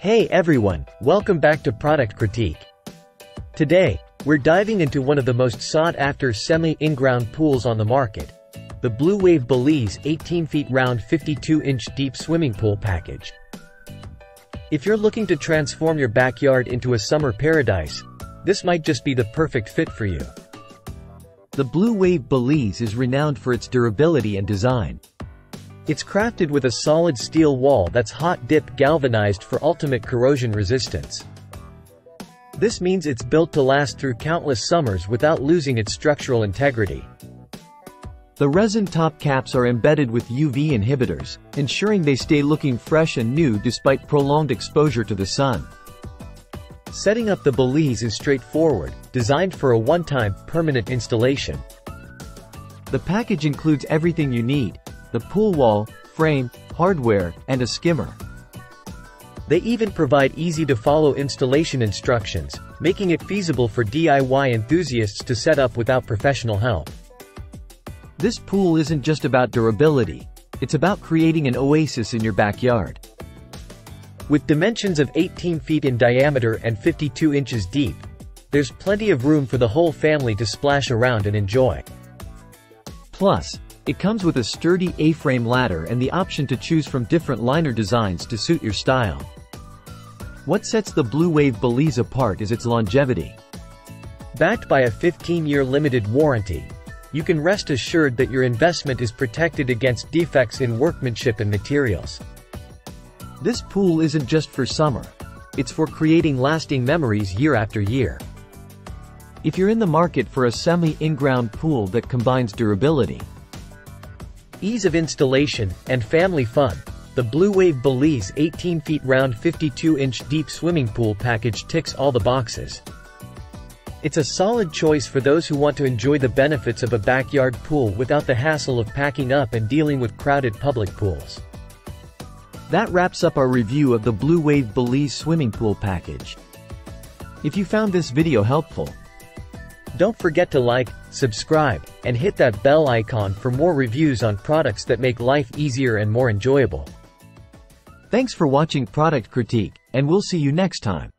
Hey everyone, welcome back to Product Critique. Today, we're diving into one of the most sought-after semi-inground pools on the market, the Blue Wave Belize 18 feet round 52-inch deep swimming pool package. If you're looking to transform your backyard into a summer paradise, this might just be the perfect fit for you. The Blue Wave Belize is renowned for its durability and design. It's crafted with a solid steel wall that's hot-dip galvanized for ultimate corrosion resistance. This means it's built to last through countless summers without losing its structural integrity. The resin top caps are embedded with UV inhibitors, ensuring they stay looking fresh and new despite prolonged exposure to the sun. Setting up the Belize is straightforward, designed for a one-time, permanent installation. The package includes everything you need: the pool wall, frame, hardware, and a skimmer. They even provide easy-to-follow installation instructions, making it feasible for DIY enthusiasts to set up without professional help. This pool isn't just about durability, it's about creating an oasis in your backyard. With dimensions of 18 feet in diameter and 52 inches deep, there's plenty of room for the whole family to splash around and enjoy. Plus, it comes with a sturdy A-frame ladder and the option to choose from different liner designs to suit your style. What sets the Blue Wave Belize apart is its longevity. Backed by a 15-year limited warranty, you can rest assured that your investment is protected against defects in workmanship and materials. This pool isn't just for summer, it's for creating lasting memories year after year. If you're in the market for a semi-inground pool that combines durability, ease of installation, and family fun, the Blue Wave Belize 18 feet round 52-inch deep swimming pool package ticks all the boxes. It's a solid choice for those who want to enjoy the benefits of a backyard pool without the hassle of packing up and dealing with crowded public pools. That wraps up our review of the Blue Wave Belize swimming pool package. If you found this video helpful, don't forget to like, subscribe, and hit that bell icon for more reviews on products that make life easier and more enjoyable. Thanks for watching Product Critique, and we'll see you next time.